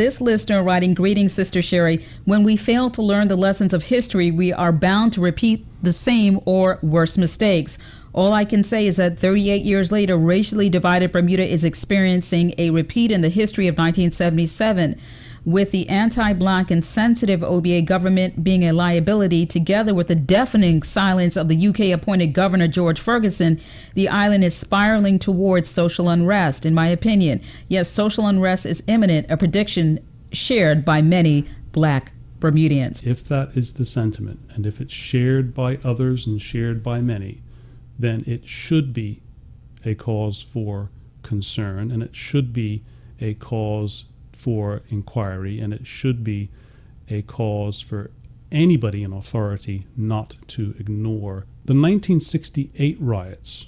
this listener writing, "Greetings, Sister Sherrie. When we fail to learn the lessons of history, we are bound to repeat the same or worse mistakes. All I can say is that 38 years later, racially divided Bermuda is experiencing a repeat in the history of 1977. With the anti-black and sensitive OBA government being a liability, together with the deafening silence of the UK-appointed Governor George Ferguson, the island is spiraling towards social unrest, in my opinion. Yes, social unrest is imminent, a prediction shared by many black Bermudians." If that is the sentiment, and if it's shared by others and shared by many, then it should be a cause for concern, and it should be a cause for inquiry, and it should be a cause for anybody in authority not to ignore. The 1968 riots,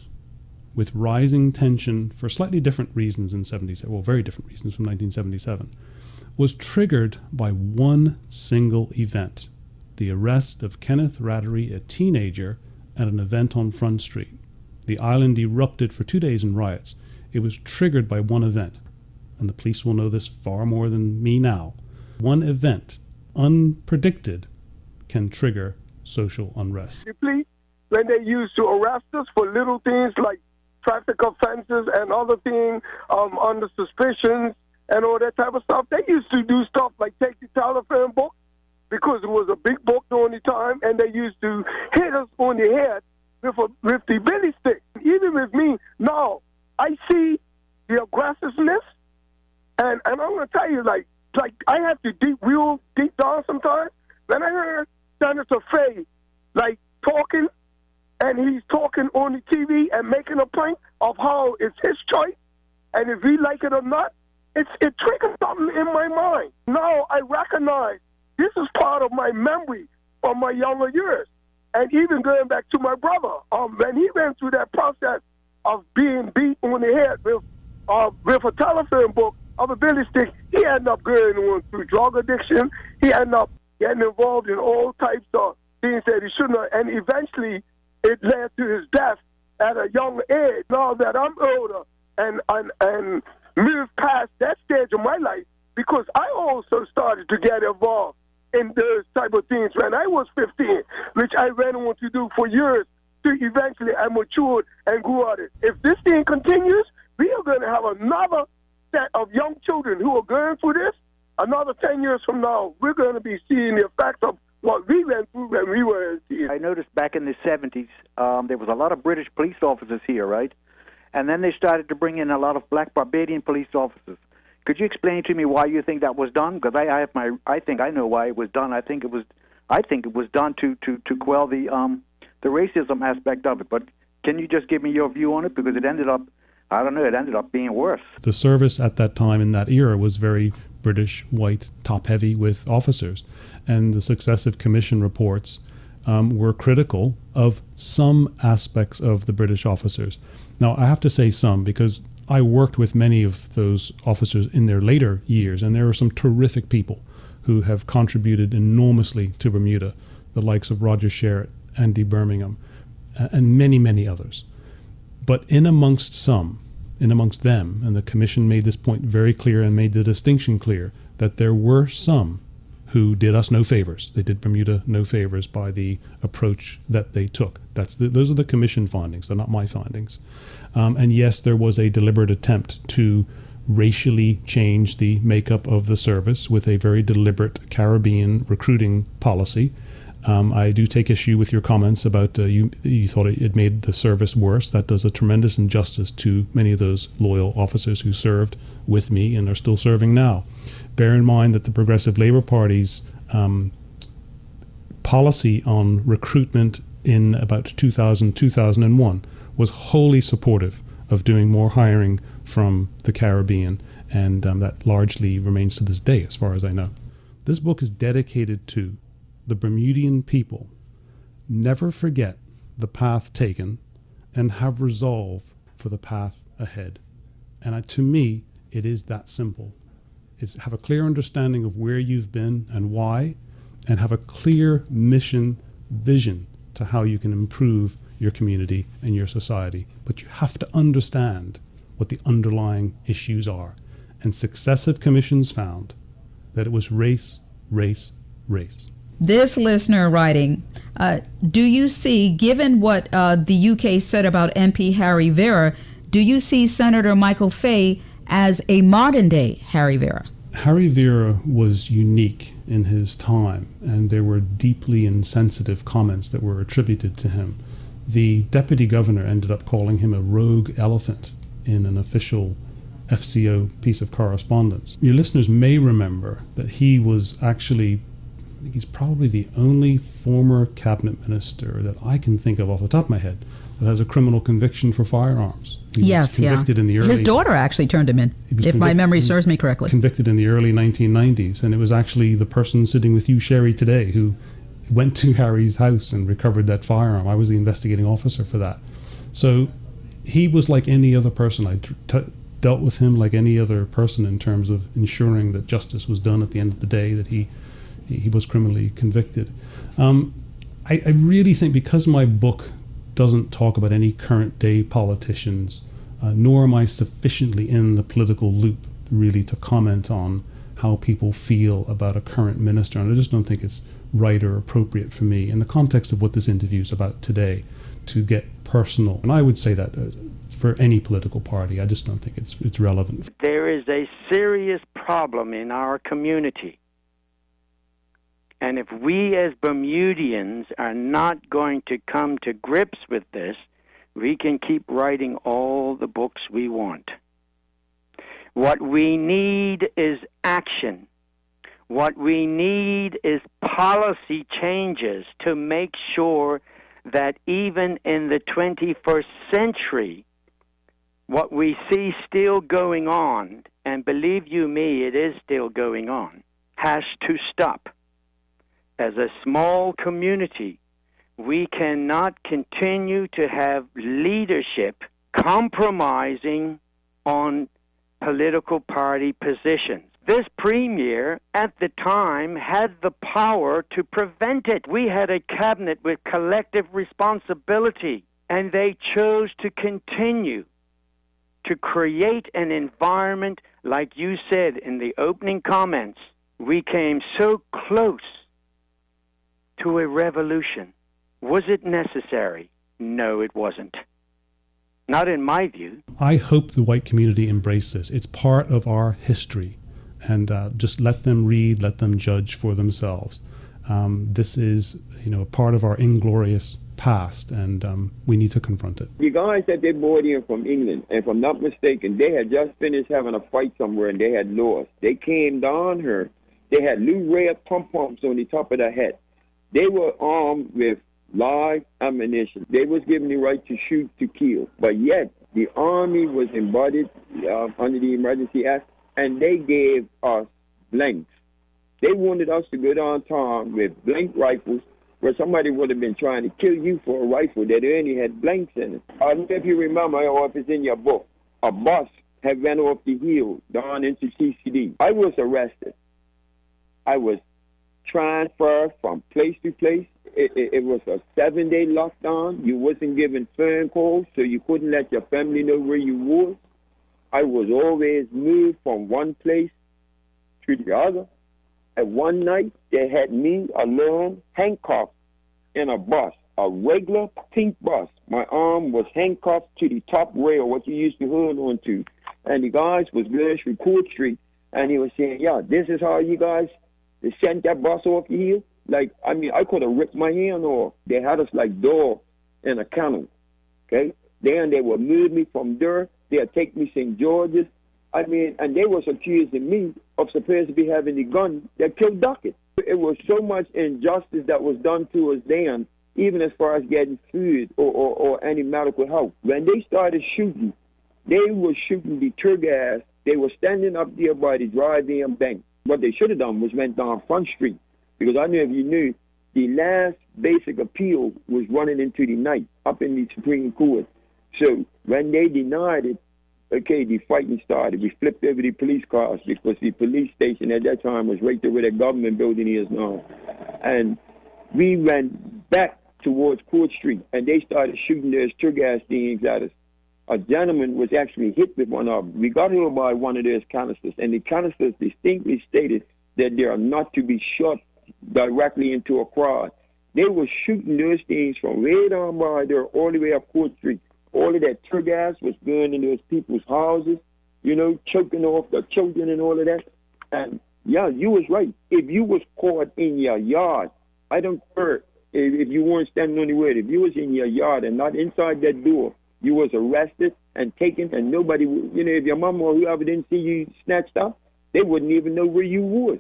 with rising tension for slightly different reasons in 77, well, very different reasons from 1977, was triggered by one single event: the arrest of Kenneth Rattery, a teenager, at an event on Front Street. The island erupted for 2 days in riots. It was triggered by one event, and the police will know this far more than me now. One event, unpredicted, can trigger social unrest. When they used to arrest us for little things like traffic offenses and other things under suspicions and all that type of stuff, they used to do stuff like take the telephone book, because it was a big book during the time, and they used to hit us on the head with the billy stick. Even with me, now, I see the aggressiveness, and I'm going to tell you, like I have to real deep down sometimes. When I heard Senator Fay, talking, and he's talking on the TV and making a point of how it's his choice, and if he like it or not, it triggers something in my mind. Now I recognize this is part of my memory from my younger years. And even going back to my brother, when he went through that process of being beat on the head with a telephone book of a billy stick, he ended up going on through drug addiction. He ended up getting involved in all types of things that he shouldn't have. And eventually it led to his death at a young age. Now that I'm older and moved past that stage of my life, because I also started to get involved in those type of things when I was 15, which I went on to do for years, to eventually I matured and grew out of it. If this thing continues, we are going to have another set of young children who are going through this. Another 10 years from now, we're going to be seeing the effects of what we went through when we were 18. I noticed back in the 70s, there was a lot of British police officers here, right? And then they started to bring in a lot of black Barbadian police officers. Could you explain to me why you think that was done? Because I think I know why it was done. I think it was done to quell the racism aspect of it. But can you just give me your view on it? Because it ended up, I don't know, it ended up being worse. The service at that time in that era was very British, white, top-heavy with officers. And the successive commission reports were critical of some aspects of the British officers. Now, I have to say some, because I worked with many of those officers in their later years, and there are some terrific people who have contributed enormously to Bermuda, the likes of Roger Sherritt, Andy Birmingham, and many, many others. But in amongst them, and the Commission made this point very clear and made the distinction clear, that there were some who did us no favors. They did Bermuda no favors by the approach that they took. Those are the Commission findings. They're not my findings. And yes, there was a deliberate attempt to racially change the makeup of the service with a very deliberate Caribbean recruiting policy. I do take issue with your comments about you thought it made the service worse. That does a tremendous injustice to many of those loyal officers who served with me and are still serving now. Bear in mind that the Progressive Labour Party's policy on recruitment in about 2000-2001 was wholly supportive of doing more hiring from the Caribbean, and that largely remains to this day as far as I know. This book is dedicated to the Bermudian people. Never forget the path taken and have resolve for the path ahead. And to me, it is that simple. Is have a clear understanding of where you've been and why, and have a clear mission, vision to how you can improve your community and your society. But you have to understand what the underlying issues are. And successive commissions found that it was race, race, race. This listener writing, do you see, given what the UK said about MP Harry Vera, do you see Senator Michael Fay as a modern-day Harry Vera? Harry Vera was unique in his time, and there were deeply insensitive comments that were attributed to him. The deputy governor ended up calling him a rogue elephant in an official FCO piece of correspondence. Your listeners may remember that he was actually, I think he's probably the only former cabinet minister that I can think of off the top of my head that has a criminal conviction for firearms. He was convicted in the early... His daughter actually turned him in, if my memory serves me correctly. Convicted in the early 1990s, and it was actually the person sitting with you, Sherrie, today who went to Harry's house and recovered that firearm. I was the investigating officer for that. So he was like any other person. I dealt with him like any other person in terms of ensuring that justice was done at the end of the day, that he was criminally convicted. I really think, because my book doesn't talk about any current day politicians, nor am I sufficiently in the political loop really to comment on how people feel about a current minister, and I just don't think it's right or appropriate for me in the context of what this interview is about today to get personal. And I would say that for any political party, I just don't think it's relevant. There is a serious problem in our community. And if we as Bermudians are not going to come to grips with this, we can keep writing all the books we want. What we need is action. What we need is policy changes to make sure that even in the 21st century, what we see still going on, and believe you me, it is still going on, has to stop. As a small community, we cannot continue to have leadership compromising on political party positions. This premier at the time had the power to prevent it. We had a cabinet with collective responsibility, and they chose to continue to create an environment, like you said in the opening comments. We came so close to a revolution. Was it necessary? No, it wasn't. Not in my view. I hope the white community embrace this. It's part of our history. And just let them read, let them judge for themselves. This is, a part of our inglorious past, and we need to confront it. The guys that they brought in from England, and if I'm not mistaken, they had just finished having a fight somewhere and they had lost. They came down here. They had new red pom-poms on the top of their head. They were armed with live ammunition. They was given the right to shoot to kill. But yet, the Army was embodied under the Emergency Act, and they gave us blanks. They wanted us to go downtown with blank rifles, where somebody would have been trying to kill you for a rifle that only had blanks in it. I don't know if you remember, or if it's in your book, a bus had ran off the hill down into TCD. I was arrested. I was transferred from place to place. It was a 7-day lockdown. You wasn't given phone calls, so you couldn't let your family know where you was. I was always moved from one place to the other. And one night, they had me alone, handcuffed in a bus, a regular pink bus. My arm was handcuffed to the top rail, what you used to hold on to. And the guys was going through Court Street, and he was saying, yeah, this is how you guys sent that bus off the hill. Like, I mean, I could have ripped my hand off. They had us like dog in a kennel, okay? Then they would move me from there. They'd take me St. George's. I mean, and they was accusing me of supposed to be having the gun that killed Duckett. It was so much injustice that was done to us then, even as far as getting food or any medical help. When they started shooting, they were shooting the tear gas. They were standing up there by the drive-in bank. What they should have done was went down Front Street, because I knew if you knew, the last basic appeal was running into the night up in the Supreme Court. So when they denied it, okay, the fighting started. We flipped over the police cars because the police station at that time was right there where the government building is now. And we went back towards Court Street, and they started shooting their tear gas things at us. A gentleman was actually hit with one of them. We got hit by one of those canisters, and the canisters distinctly stated that they are not to be shot directly into a crowd. They were shooting those things from way down by there all the way up Court Street. All of that tear gas was going in those people's houses, you know, choking off the children and all of that. And yeah, you was right. If you was caught in your yard, I don't care if you weren't standing on the road. If you was in your yard and not inside that door, you was arrested and taken, and nobody, you know, if your mama or whoever didn't see you snatched up, they wouldn't even know where you was.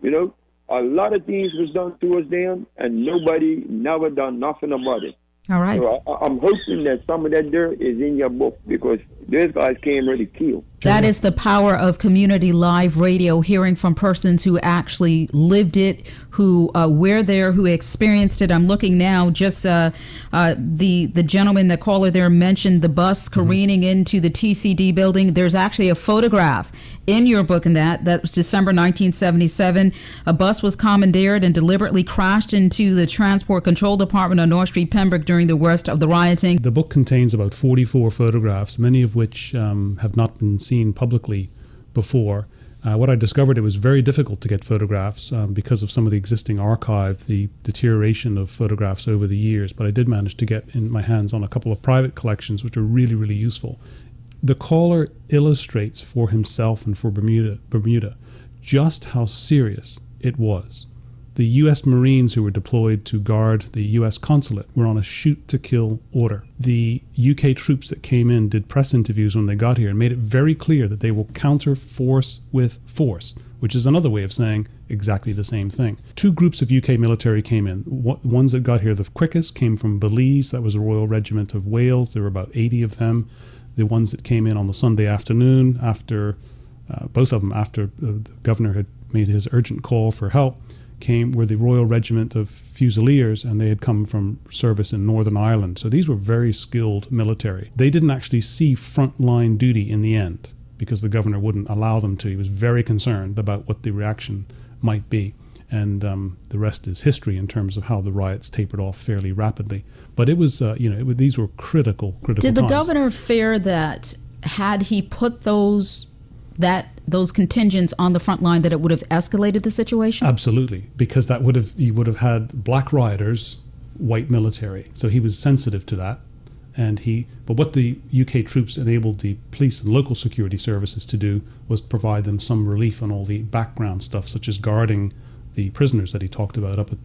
You know, a lot of things was done to us then, and nobody never done nothing about it. All right. So I'm hoping that some of that dirt is in your book, because those guys came ready to kill. That is the power of community live radio, hearing from persons who actually lived it, who were there, who experienced it. I'm looking now, just the gentleman, the caller there mentioned the bus careening into the TCD building. There's actually a photograph in your book in that was December 1977. A bus was commandeered and deliberately crashed into the Transport Control Department on North Street, Pembroke during the worst of the rioting. The book contains about 44 photographs, many of which have not been seen publicly before. What I discovered, it was very difficult to get photographs because of some of the existing archive, the deterioration of photographs over the years, but I did manage to get in my hands on a couple of private collections, which are really, really useful. The caller illustrates for himself and for Bermuda just how serious it was. The U.S. Marines who were deployed to guard the U.S. consulate were on a shoot-to-kill order. The U.K. troops that came in did press interviews when they got here and made it very clear that they will counter force with force, which is another way of saying exactly the same thing. Two groups of UK military came in. Ones that got here the quickest came from Belize. That was the Royal Regiment of Wales. There were about 80 of them. The ones that came in on the Sunday afternoon, after both of them, after the governor had made his urgent call for help, were the Royal Regiment of Fusiliers, and they had come from service in Northern Ireland. So these were very skilled military. They didn't actually see frontline duty in the end because the governor wouldn't allow them to. He was very concerned about what the reaction might be. And the rest is history in terms of how the riots tapered off fairly rapidly. But it was, these were critical times. Did the governor fear that had he put those contingents on the front line, that it would have escalated the situation? Absolutely, because you would have had black rioters, white military. So he was sensitive to that. But what the UK troops enabled the police and local security services to do was provide them some relief on all the background stuff, such as guarding the prisoners that he talked about up at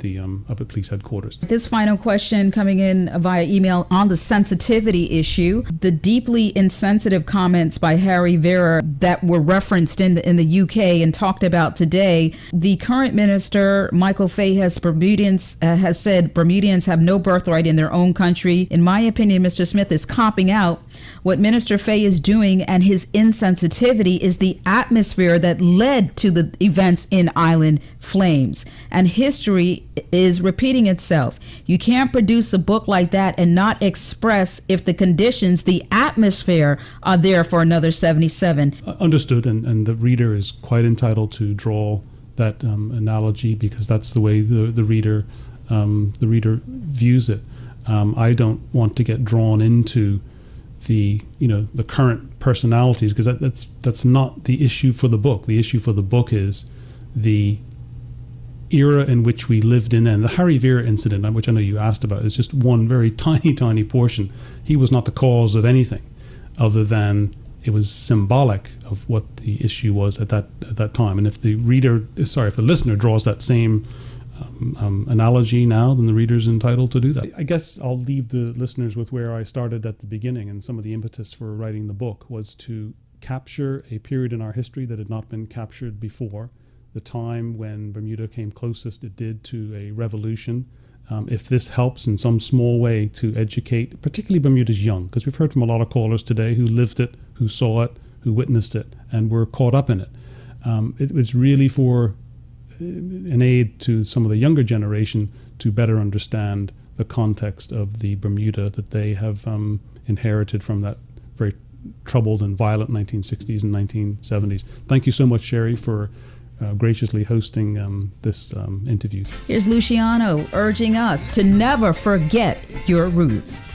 police headquarters. This final question coming in via email on the sensitivity issue. The deeply insensitive comments by Harry Vera that were referenced in the UK and talked about today. The current minister, Michael Fay, has said Bermudians have no birthright in their own country. In my opinion, Mr. Smith is copping out. What Minister Fay is doing and his insensitivity is the atmosphere that led to the events in Island Flames. And history is repeating itself. You can't produce a book like that and not express if the conditions, the atmosphere are there for another 77. Understood, and the reader is quite entitled to draw that analogy because that's the way the reader views it. I don't want to get drawn into the current personalities, because that's not the issue for the book. The issue for the book is the era in which we lived in then. The Harry Vera incident, which I know you asked about, is just one very tiny portion. He was not the cause of anything other than it was symbolic of what the issue was at that time. And if the listener draws that same analogy now, then the reader's entitled to do that. I guess I'll leave the listeners with where I started at the beginning, and some of the impetus for writing the book was to capture a period in our history that had not been captured before, the time when Bermuda came closest it did to a revolution. If this helps in some small way to educate, particularly Bermuda's young, because we've heard from a lot of callers today who lived it, who saw it, who witnessed it, and were caught up in it. It was really for an aid to some of the younger generation to better understand the context of the Bermuda that they have inherited from that very troubled and violent 1960s and 1970s. Thank you so much, Sherrie, for graciously hosting this interview. Here's Luciano urging us to never forget your roots.